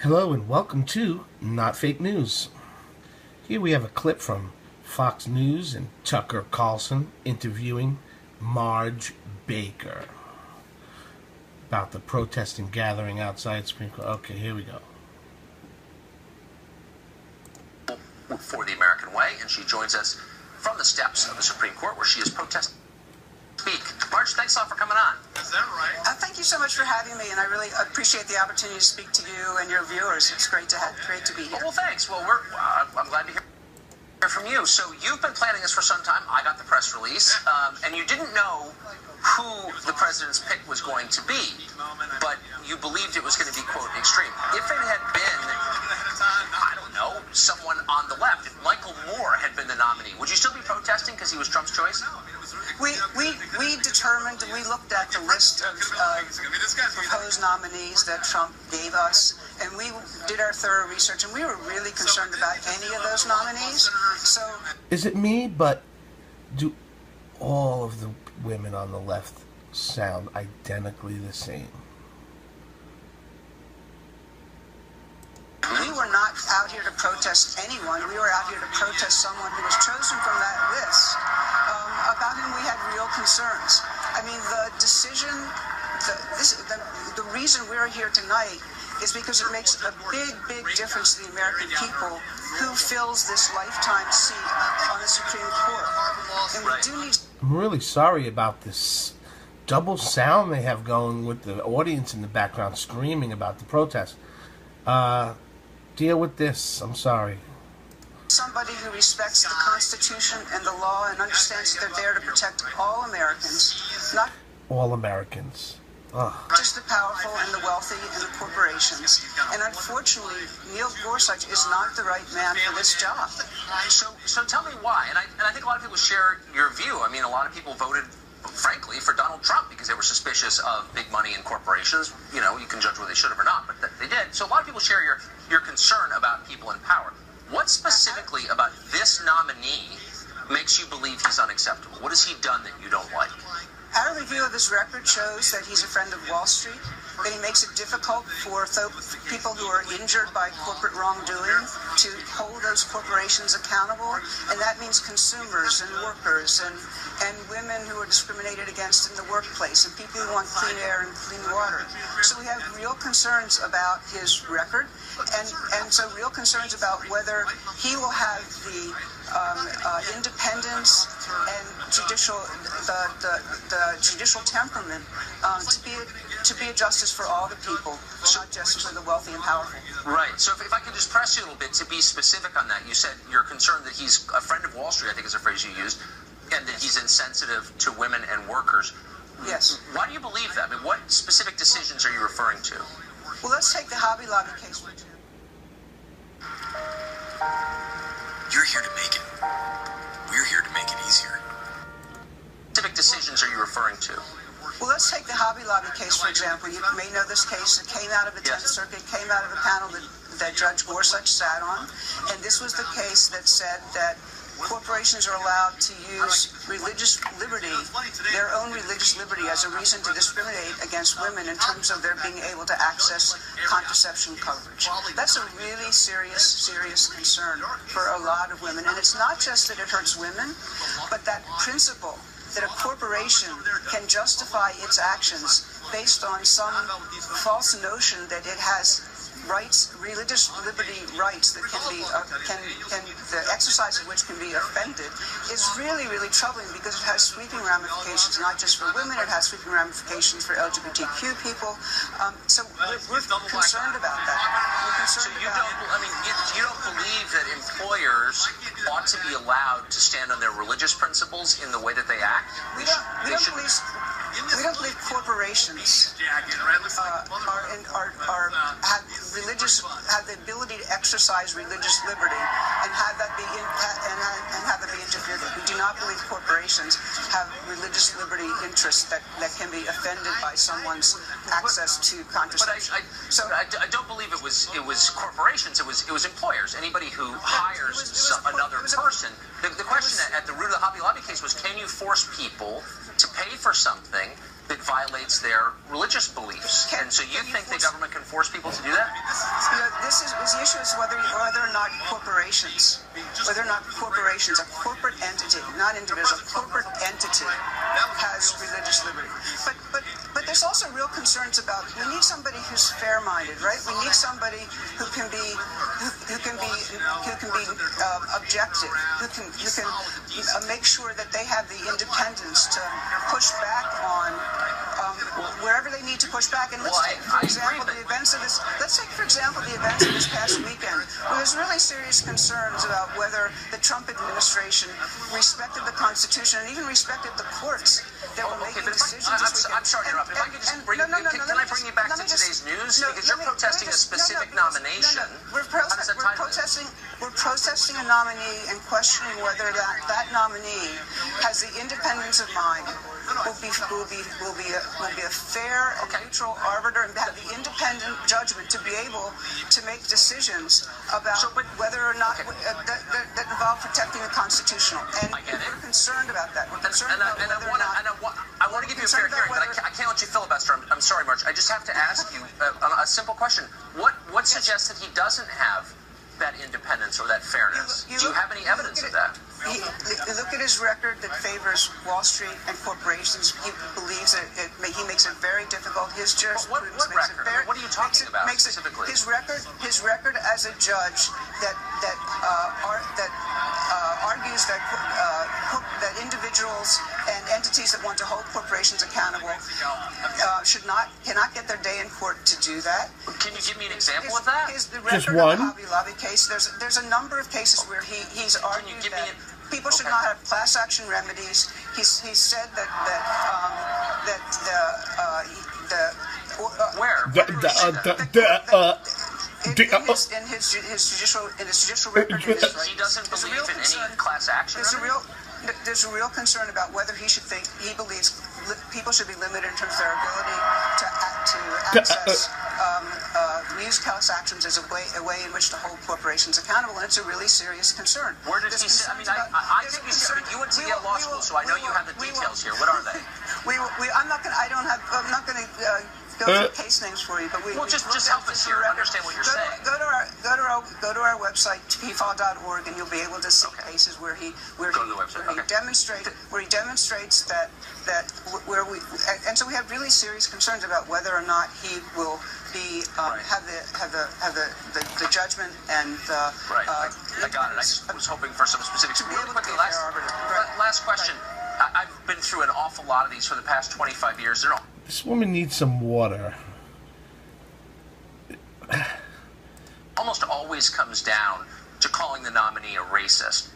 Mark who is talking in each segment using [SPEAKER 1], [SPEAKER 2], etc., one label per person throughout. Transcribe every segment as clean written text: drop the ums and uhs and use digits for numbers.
[SPEAKER 1] Hello and welcome to Not Fake News. Here we have a clip from Fox News and Tucker Carlson interviewing Marge Baker about the protesting gathering outside Supreme Court. Okay, here we go.
[SPEAKER 2] For the American way, and she joins us from the steps of the Supreme Court where she is protesting. Speak. Marge, thanks a lot for coming on.
[SPEAKER 3] Is that right?
[SPEAKER 4] Thank you so much for having me, and I really appreciate the opportunity to speak to you and your viewers. It's great to be here.
[SPEAKER 2] Well, thanks. Well, I'm glad to hear from you. So you've been planning this for some time. I got the press release, and you didn't know who the president's pick was going to be, but you believed it was going to be, quote, extreme. If it had been, I don't know, someone on the left, if Michael Moore had been the nominee, would you still be protesting because he was Trump's choice?
[SPEAKER 4] We determined, we looked at the list of proposed nominees that Trump gave us, and we did our thorough research, and we were really concerned about any of those nominees. So,
[SPEAKER 1] is it me, but do all of the women on the left sound identically the same?
[SPEAKER 4] We were not out here to protest anyone. We were out here to protest someone who was chosen from that list, about whom we had real concerns. I mean, the decision, the reason we're here tonight is because it makes a big difference to the American people who fills this lifetime seat on the Supreme Court. And we do need...
[SPEAKER 1] I'm really sorry about this double sound they have going with the audience in the background screaming about the protest. Deal with this. I'm sorry.
[SPEAKER 4] Somebody who respects the Constitution and the law and understands that they're there to protect all Americans, not
[SPEAKER 1] all Americans. Ugh.
[SPEAKER 4] Just the powerful and the wealthy and the corporations. And unfortunately, Neil Gorsuch is not the right man for this job.
[SPEAKER 2] So tell me why. And I think a lot of people share your view. I mean, a lot of people voted, frankly, for Donald Trump because they were suspicious of big money and corporations. You know, you can judge whether they should have or not, but they did. So a lot of people share your concern about people in power. What specifically about this nominee makes you believe he's unacceptable? What has he done that you don't like?
[SPEAKER 4] Our review of his record shows that he's a friend of Wall Street, that he makes it difficult for people who are injured by corporate wrongdoing to hold those corporations accountable, and that means consumers and workers and women who are discriminated against in the workplace and people who want clean air and clean water. So we have real concerns about his record, and so real concerns about whether he will have the independence and the judicial temperament to be a justice for all the people, not just for the wealthy and powerful.
[SPEAKER 2] Right. So if I could just press you a little bit to be specific on that, you said you're concerned that he's a friend of Wall Street, I think is a phrase you used, and that he's insensitive to women and workers.
[SPEAKER 4] Yes.
[SPEAKER 2] Why do you believe that? I mean, what specific decisions are you referring to?
[SPEAKER 4] Well, let's take the Hobby Lobby case for example.
[SPEAKER 3] You're here to make it. We're here to make it easier.
[SPEAKER 2] What specific decisions are you referring to?
[SPEAKER 4] Well, let's take the Hobby Lobby case, for example. You may know this case. It came out of the 10th Circuit, came out of a panel that Judge Gorsuch sat on. And this was the case that said that corporations are allowed to use religious liberty, their own religious liberty, as a reason to discriminate against women in terms of their being able to access contraception coverage. That's a really serious concern for a lot of women. And it's not just that it hurts women, but that principle that a corporation can justify its actions based on some false notion that it has rights, religious liberty rights that can be, the exercise of which can be offended, is really troubling because it has sweeping ramifications, not just for women, it has sweeping ramifications for LGBTQ people. So we're concerned about that. We're concerned
[SPEAKER 2] you don't believe that employers ought to be allowed to stand on their religious principles in the way that they act?
[SPEAKER 4] We don't believe corporations have the ability to exercise religious liberty and have that be interfered with. We do not believe corporations have religious liberty interests that can be offended by someone's access to contraception.
[SPEAKER 2] But I don't believe it was corporations. It was employers. Anybody who hires another person. The question at the root of the Hobby Lobby case was, can you force people to pay for something that violates their religious beliefs? And so you think the government can force people to do that?
[SPEAKER 4] because the issue is whether or not corporations, a corporate entity, not individual, corporate entity has religious liberty. But there's also real concerns about, we need somebody who's fair-minded, right? We need somebody who can be objective, who can make sure that they have the independence to push back on wherever they need to push back. And let's take, for example, the events of this. Let's take, for example, the events of this past weekend. There's really serious concerns about whether the Trump administration respected the Constitution and even respected the courts that were making decisions this weekend.
[SPEAKER 2] I'm sorry to interrupt. If I could just bring, can I bring you back to today's news? Because you're protesting a specific nomination.
[SPEAKER 4] We're protesting a nominee and questioning whether that nominee has the independence of mind, will be a fair and neutral arbiter and have the independent judgment to be able to make decisions about whether or not that involve protecting the constitutional. And we're concerned about that. We're concerned about whether or not.
[SPEAKER 2] I want to give you a fair hearing, but I can't let you filibuster. I'm sorry, March. I just have to ask you a simple question. What suggests that he doesn't have that independence or that fairness? Do you have any evidence of that?
[SPEAKER 4] Look at his record that favors Wall Street and corporations. He believes that he makes it very difficult. His jurisprudence
[SPEAKER 2] what record? What are you talking about specifically?
[SPEAKER 4] His record as a judge that argues that individuals and entities that want to hold corporations accountable cannot get their day in court to do that.
[SPEAKER 2] Can you give me an example of that?
[SPEAKER 1] Just one.
[SPEAKER 4] Hobby Lobby case. There's a number of cases where he's argued that people should not have class action remedies. He's said that in his judicial record.
[SPEAKER 2] He doesn't believe in any class action.
[SPEAKER 4] There's a real concern about whether he believes people should be limited in terms of their ability to access use class actions as a way in which to hold corporations accountable, and it's a really serious concern.
[SPEAKER 2] Where did he say? I think you went to Yale Law School, so I know you have the details here. What are they?
[SPEAKER 4] I'm not going to go through case names for you, but
[SPEAKER 2] just help us here understand what you're saying.
[SPEAKER 4] Go to our website pfaw.org, and you'll be able to see cases where he demonstrates that and so we have really serious concerns about whether or not he will be have the judgment and the
[SPEAKER 2] I got it. I just was hoping for some specifics. Really quickly, last question. I've been through an awful lot of these for the past 25 years.
[SPEAKER 1] This woman needs some water.
[SPEAKER 2] Almost always comes down to calling the nominee a racist.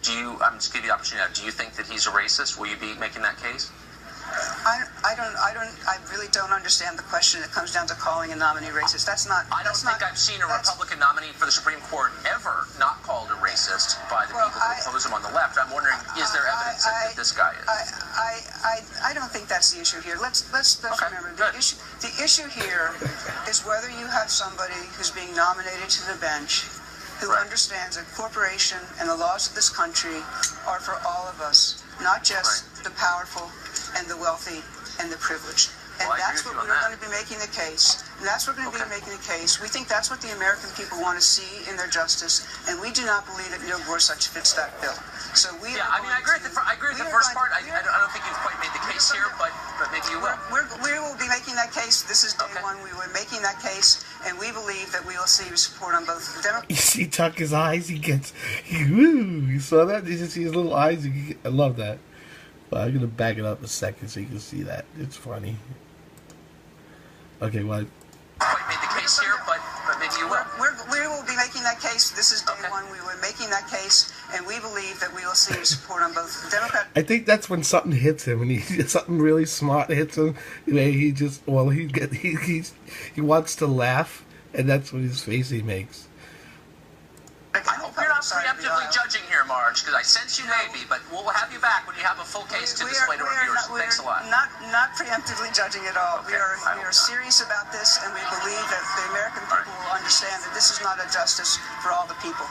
[SPEAKER 2] I'm just giving you the opportunity now. Do you think that he's a racist? Will you be making that case?
[SPEAKER 4] I really don't understand the question. It comes down to calling a nominee racist.
[SPEAKER 2] I don't think I've seen a Republican nominee for the Supreme Court ever not called a racist by the people who oppose him on the left. I'm wondering, is there evidence that this guy is?
[SPEAKER 4] I don't think that's the issue here. Let's remember the issue here is whether you have somebody who's being nominated to the bench who understands that corporation and the laws of this country are for all of us, not just the powerful and the wealthy and the privileged. And that's what we're going to be making the case. And that's what we're going to be making the case. We think that's what the American people want to see in their justice, and we do not believe that Neil Gorsuch fits that bill. So I
[SPEAKER 2] agree with the first part. I don't think you've quite made the case here, but maybe you will.
[SPEAKER 4] We will be making that case. This is day one. We were making that case, and we believe that we will see support on both the Democrats.
[SPEAKER 1] You see Tucker's eyes? You saw that? Did you see his little eyes? I love that. Well, I'm going to back it up a second so you can see that. It's funny. Okay, well.
[SPEAKER 2] Quite made the case here, but maybe you will.
[SPEAKER 4] We will be making that case. This is day one. We were making that case, and we believe that we will see support on both the Democrats.
[SPEAKER 1] I think that's when something hits him, and something really smart hits him. He wants to laugh, and that's what his face he makes.
[SPEAKER 2] I hope you're not preemptively judging here, Marge, because I sense you may be, but we'll have you back when you have a full case to display to our viewers. Thanks a lot.
[SPEAKER 4] Not preemptively judging at all.
[SPEAKER 2] Okay.
[SPEAKER 4] We are serious about this, and we believe that the American people will understand that this is not a justice for all the people.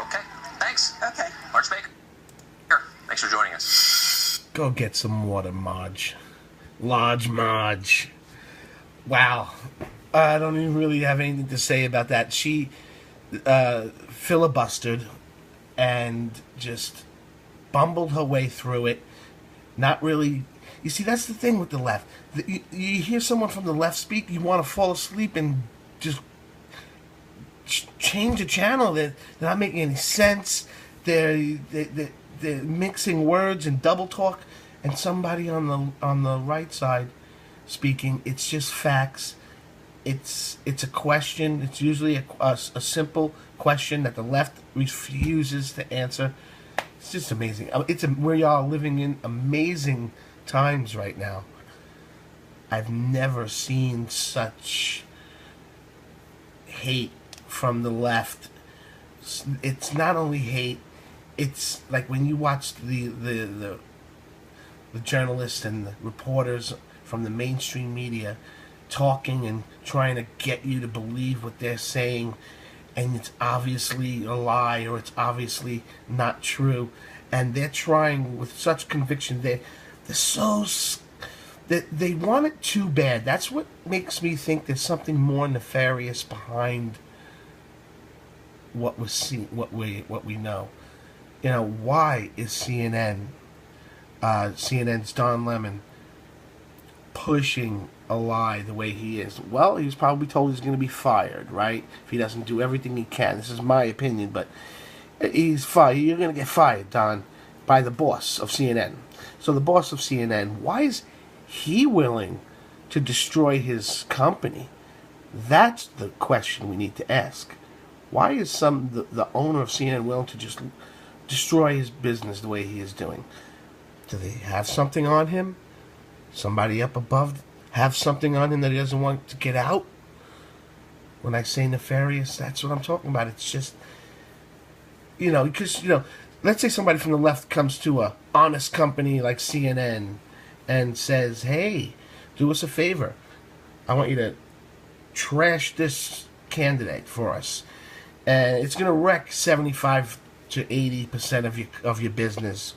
[SPEAKER 2] Okay. Thanks.
[SPEAKER 4] Okay.
[SPEAKER 2] Marge Baker. Thanks for joining us.
[SPEAKER 1] Go get some water, Marge. Marge. Wow. I don't even really have anything to say about that. filibustered and just bumbled her way through it. Not really. You see, that's the thing with the left. You hear someone from the left speak, you want to fall asleep and just change the channel. They're not making any sense. They're mixing words and double talk. And somebody on the right side speaking, it's just facts. It's a question. It's usually a simple question that the left refuses to answer. It's just amazing. We are living in amazing times right now. I've never seen such hate from the left. It's not only hate. It's like when you watch the journalists and the reporters from the mainstream media talking and trying to get you to believe what they're saying, and it's obviously a lie or it's obviously not true, and they're trying with such conviction. They're so they want it too bad. That's what makes me think there's something more nefarious behind what we see, what we know. You know, why is CNN's Don Lemon pushing a lie the way he is? Well, he was probably told he's going to be fired, right? If he doesn't do everything he can. This is my opinion, but he's fired. You're going to get fired, Don, by the boss of CNN. So the boss of CNN, why is he willing to destroy his company? That's the question we need to ask. Why is the owner of CNN willing to just destroy his business the way he is doing? Do they have something on him? Somebody up above have something on him that he doesn't want to get out? When I say nefarious, that's what I'm talking about. It's just, because, let's say somebody from the left comes to a honest company like CNN and says, hey, do us a favor. I want you to trash this candidate for us. And it's going to wreck 75 to 80% of your business.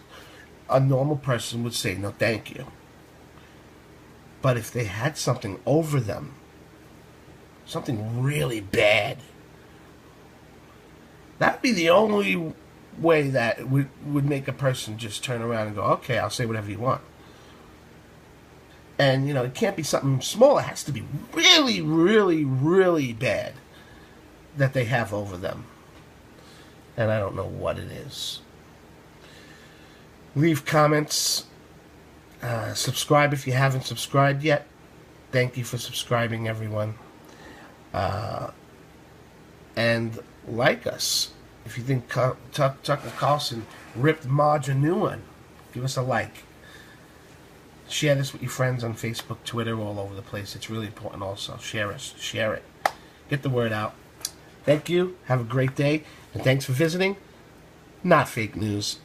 [SPEAKER 1] A normal person would say, no, thank you. But if they had something over them, something really bad, that'd be the only way that would make a person just turn around and go, okay, I'll say whatever you want. And, it can't be something small. It has to be really, really, really bad that they have over them. And I don't know what it is. Leave comments. Subscribe if you haven't subscribed yet. Thank you for subscribing, everyone. And like us. If you think Tucker Carlson ripped Marge a new one, give us a like. Share this with your friends on Facebook, Twitter, all over the place. It's really important also. Share it. Get the word out. Thank you. Have a great day. And thanks for visiting. Not fake news.